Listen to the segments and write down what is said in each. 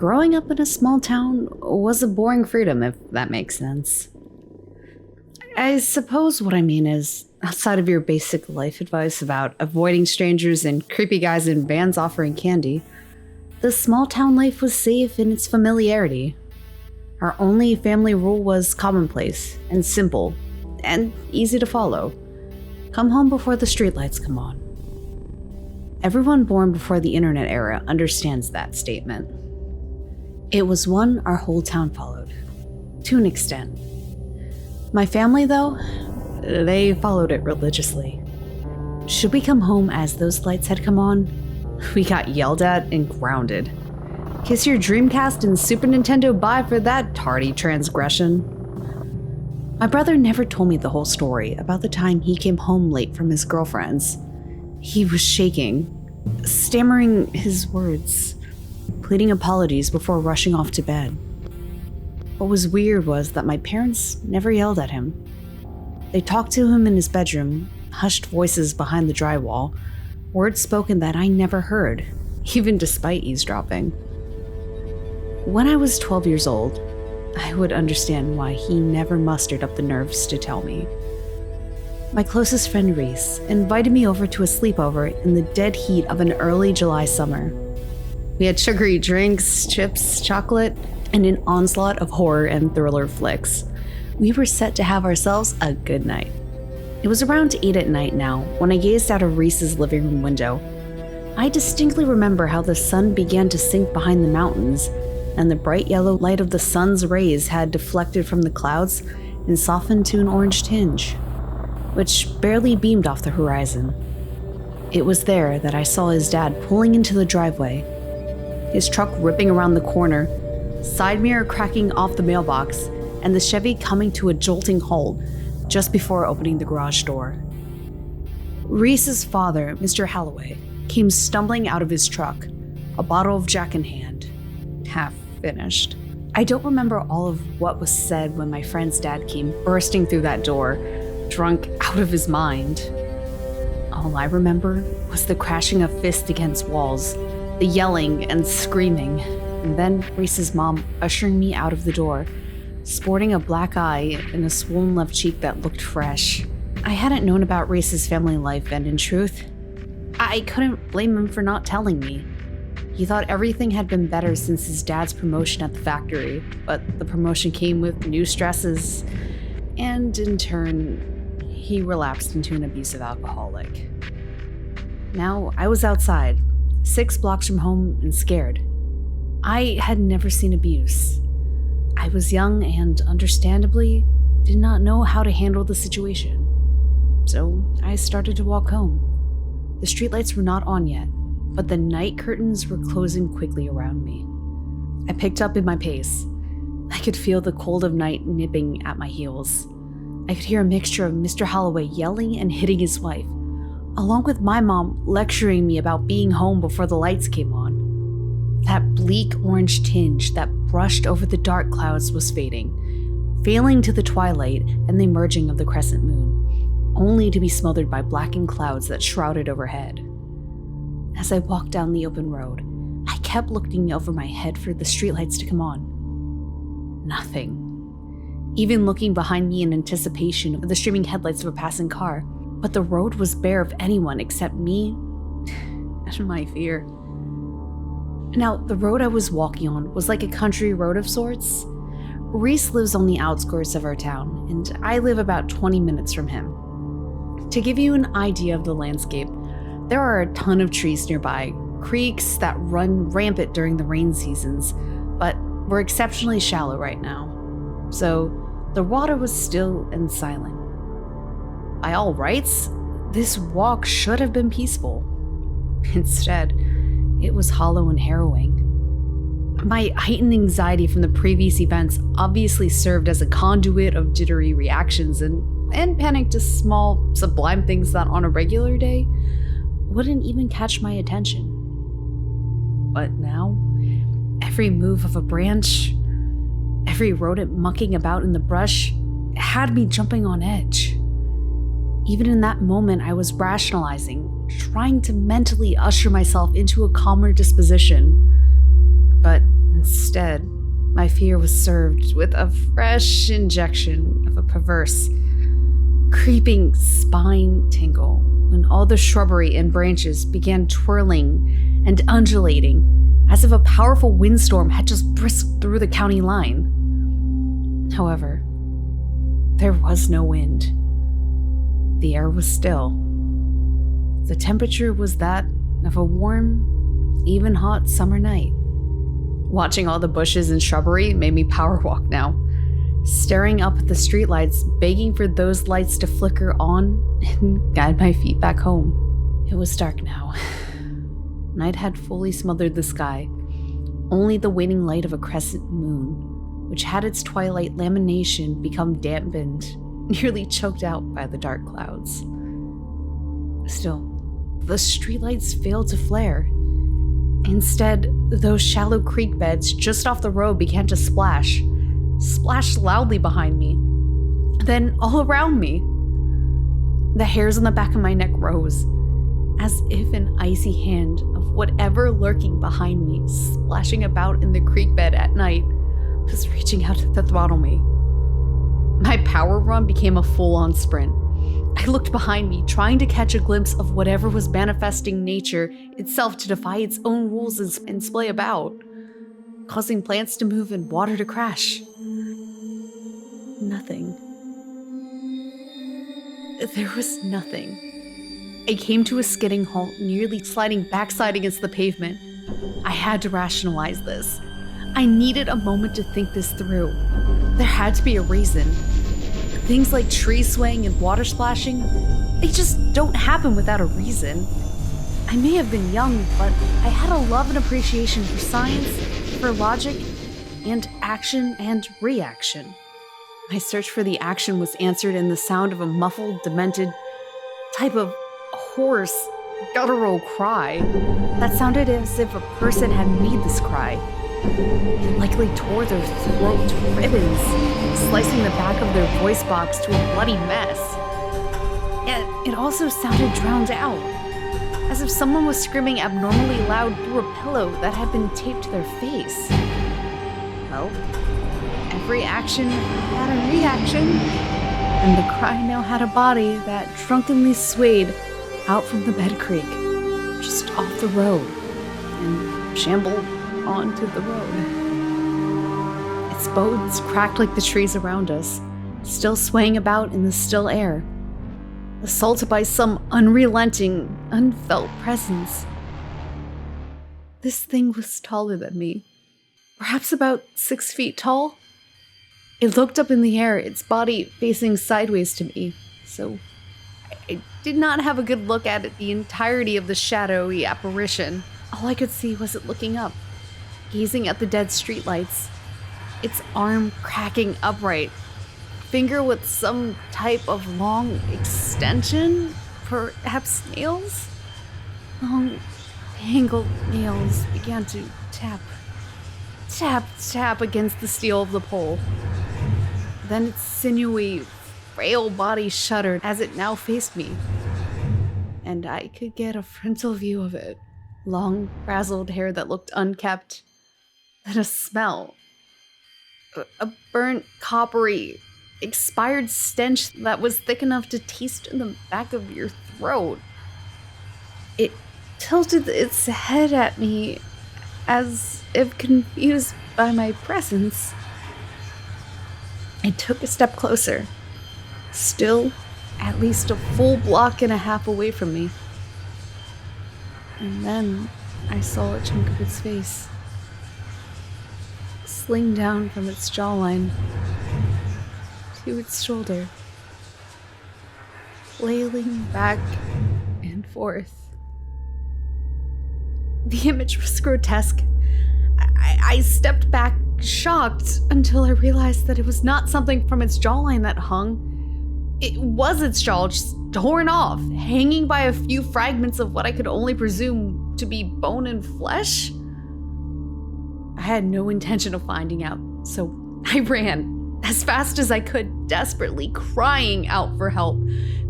growing up in a small town was a boring freedom, if that makes sense. I suppose what I mean is, outside of your basic life advice about avoiding strangers and creepy guys in vans offering candy, the small town life was safe in its familiarity. Our only family rule was commonplace and simple and easy to follow. Come home before the streetlights come on. Everyone born before the internet era understands that statement. It was one our whole town followed, to an extent. My family, though, they followed it religiously. Should we come home as those lights had come on, we got yelled at and grounded. Kiss your Dreamcast and Super Nintendo bye for that tardy transgression. My brother never told me the whole story about the time he came home late from his girlfriend's. He was shaking, stammering his words, pleading apologies before rushing off to bed. What was weird was that my parents never yelled at him. They talked to him in his bedroom, hushed voices behind the drywall, words spoken that I never heard, even despite eavesdropping. When I was 12 years old, I would understand why he never mustered up the nerves to tell me. My closest friend Reese invited me over to a sleepover in the dead heat of an early July summer. We had sugary drinks, chips, chocolate, and an onslaught of horror and thriller flicks. We were set to have ourselves a good night. It was around 8 at night now when I gazed out of Reese's living room window. I distinctly remember how the sun began to sink behind the mountains, and the bright yellow light of the sun's rays had deflected from the clouds and softened to an orange tinge, which barely beamed off the horizon. It was there that I saw his dad pulling into the driveway, his truck ripping around the corner, side mirror cracking off the mailbox, and the Chevy coming to a jolting halt just before opening the garage door. Reese's father, Mr. Holloway, came stumbling out of his truck, a bottle of Jack in hand, half finished. I don't remember all of what was said when my friend's dad came bursting through that door, drunk out of his mind. All I remember was the crashing of fists against walls, the yelling and screaming, and then Reese's mom ushering me out of the door, sporting a black eye and a swollen left cheek that looked fresh. I hadn't known about Reese's family life, and in truth, I couldn't blame him for not telling me. He thought everything had been better since his dad's promotion at the factory, but the promotion came with new stresses, and in turn, he relapsed into an abusive alcoholic. Now, I was outside, 6 blocks from home and scared. I had never seen abuse. I was young and, understandably, did not know how to handle the situation. So I started to walk home. The streetlights were not on yet, but the night curtains were closing quickly around me. I picked up in my pace. I could feel the cold of night nipping at my heels. I could hear a mixture of Mr. Holloway yelling and hitting his wife, along with my mom lecturing me about being home before the lights came on. That bleak orange tinge that brushed over the dark clouds was fading, failing to the twilight and the emerging of the crescent moon, only to be smothered by blackened clouds that shrouded overhead. As I walked down the open road, I kept looking over my head for the streetlights to come on. Nothing. Even looking behind me in anticipation of the streaming headlights of a passing car, but the road was bare of anyone except me and my fear. Now, the road I was walking on was like a country road of sorts. Reese lives on the outskirts of our town, and I live about 20 minutes from him. To give you an idea of the landscape, there are a ton of trees nearby, creeks that run rampant during the rain seasons, but were exceptionally shallow right now. So, the water was still and silent. By all rights, this walk should have been peaceful. Instead, it was hollow and harrowing. My heightened anxiety from the previous events obviously served as a conduit of jittery reactions and panic to small, sublime things that on a regular day wouldn't even catch my attention. But now, every move of a branch, every rodent mucking about in the brush had me jumping on edge. Even in that moment, I was rationalizing, trying to mentally usher myself into a calmer disposition. But Instead, my fear was served with a fresh injection of a perverse, creeping spine tingle when all the shrubbery and branches began twirling and undulating as if a powerful windstorm had just brisked through the county line. However, there was no wind. The air was still. The temperature was that of a warm, even hot summer night. Watching all the bushes and shrubbery made me power walk now, staring up at the streetlights, begging for those lights to flicker on and guide my feet back home. It was dark now. Night had fully smothered the sky. Only the waning light of a crescent moon, which had its twilight lamination become dampened, nearly choked out by the dark clouds. Still, the streetlights failed to flare. Instead, those shallow creek beds just off the road began to splash loudly behind me, then all around me. The hairs on the back of my neck rose, as if an icy hand of whatever lurking behind me, splashing about in the creek bed at night, was reaching out to throttle me. My power run became a full-on sprint. I looked behind me, trying to catch a glimpse of whatever was manifesting nature itself to defy its own rules and splay about, causing plants to move and water to crash. Nothing. There was nothing. I came to a skidding halt, nearly sliding backside against the pavement. I had to rationalize this. I needed a moment to think this through. There had to be a reason. Things like trees swaying and water splashing, they just don't happen without a reason. I may have been young, but I had a love and appreciation for science, for logic, and action and reaction. My search for the action was answered in the sound of a muffled, demented type of hoarse, guttural cry that sounded as if a person had made this cry. It likely tore their throat to ribbons, slicing the back of their voice box to a bloody mess. Yet it also sounded drowned out, as if someone was screaming abnormally loud through a pillow that had been taped to their face. Well, every action had a reaction, and the cry now had a body that drunkenly swayed out from the bed creek, just off the road, and shambled onto the road. Its bones cracked like the trees around us, still swaying about in the still air, assaulted by some unrelenting, unfelt presence. This thing was taller than me, perhaps about 6 feet tall. It looked up in the air, its body facing sideways to me, so I did not have a good look at it the entirety of the shadowy apparition. All I could see was it looking up, gazing at the dead streetlights, its arm cracking upright, finger with some type of long extension, perhaps nails? Long, tangled nails began to tap against the steel of the pole. Then its sinewy, frail body shuddered as it now faced me, and I could get a frontal view of it. Long, frazzled hair that looked unkempt. Then a smell. A burnt, coppery, expired stench that was thick enough to taste in the back of your throat. It tilted its head at me as if confused by my presence. I took a step closer, still at least a full block and a half away from me. And then I saw a chunk of its face, sling down from its jawline to its shoulder, flailing back and forth. The image was grotesque. I stepped back, shocked, until I realized that it was not something from its jawline that hung. It was its jaw, just torn off, hanging by a few fragments of what I could only presume to be bone and flesh. I had no intention of finding out, so I ran as fast as I could, desperately crying out for help,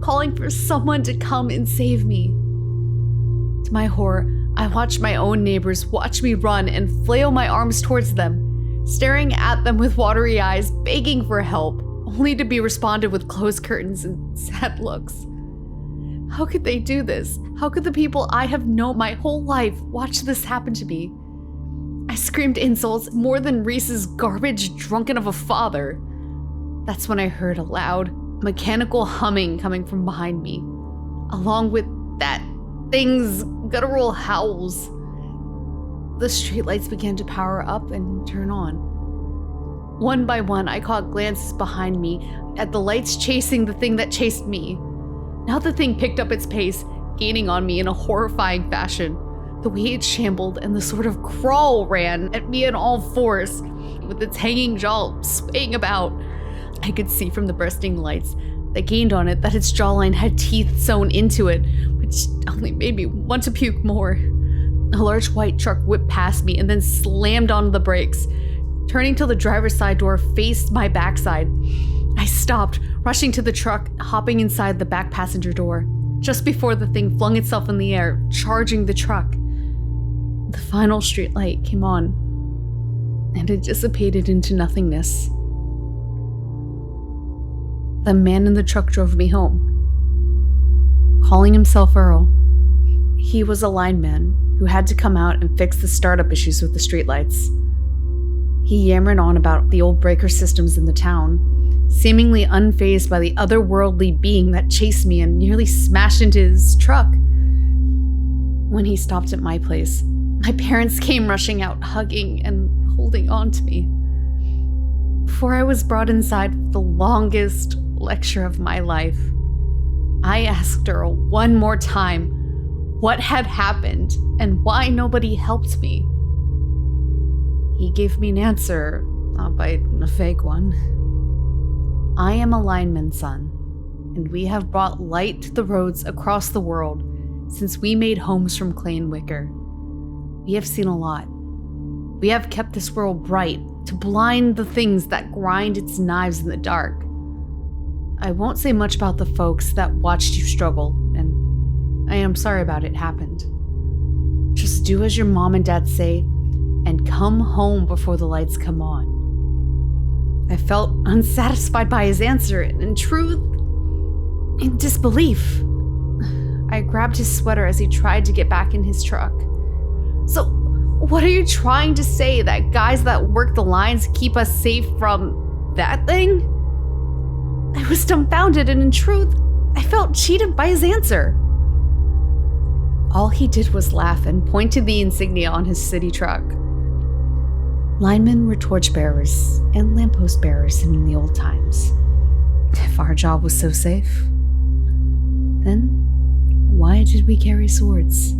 calling for someone to come and save me. To my horror, I watched my own neighbors watch me run and flail my arms towards them. staring at them with watery eyes, begging for help, only to be responded with closed curtains and sad looks. How could they do this? How could the people I have known my whole life watch this happen to me? I screamed insults more than Reese's garbage drunken of a father. That's when I heard a loud, mechanical humming coming from behind me, along with that thing's guttural howls. The streetlights began to power up and turn on. One by one, I caught glances behind me at the lights chasing the thing that chased me. Now the thing picked up its pace, gaining on me in a horrifying fashion. The way it shambled and the sort of crawl ran at me in all fours, with its hanging jaw swaying about. I could see from the bursting lights that gained on it that its jawline had teeth sewn into it, which only made me want to puke more. A large white truck whipped past me and then slammed onto the brakes. Turning till the driver's side door faced my backside, I stopped, rushing to the truck, hopping inside the back passenger door, just before the thing flung itself in the air, charging the truck. The final streetlight came on, and it dissipated into nothingness. The man in the truck drove me home, calling himself Earl. He was a lineman who had to come out and fix the startup issues with the streetlights. He yammered on about the old breaker systems in the town, seemingly unfazed by the otherworldly being that chased me and nearly smashed into his truck. When he stopped at my place, my parents came rushing out, hugging and holding on to me. Before I was brought inside for the longest lecture of my life, I asked Earl one more time what had happened and why nobody helped me. He gave me an answer, albeit a vague one. I am a lineman's son, and we have brought light to the roads across the world since we made homes from clay and wicker. We have seen a lot. We have kept this world bright to blind the things that grind its knives in the dark. I won't say much about the folks that watched you struggle, and I am sorry about it happened. Just do as your mom and dad say, and come home before the lights come on. I felt unsatisfied by his answer, and in truth, in disbelief. I grabbed his sweater as he tried to get back in his truck. So, what are you trying to say, that guys that work the lines keep us safe from that thing? I was dumbfounded, and in truth, I felt cheated by his answer. All he did was laugh and point to the insignia on his city truck. Linemen were torchbearers and lamppost bearers in the old times. If our job was so safe, then why did we carry swords?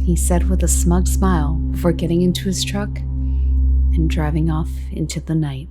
He said with a smug smile before getting into his truck and driving off into the night.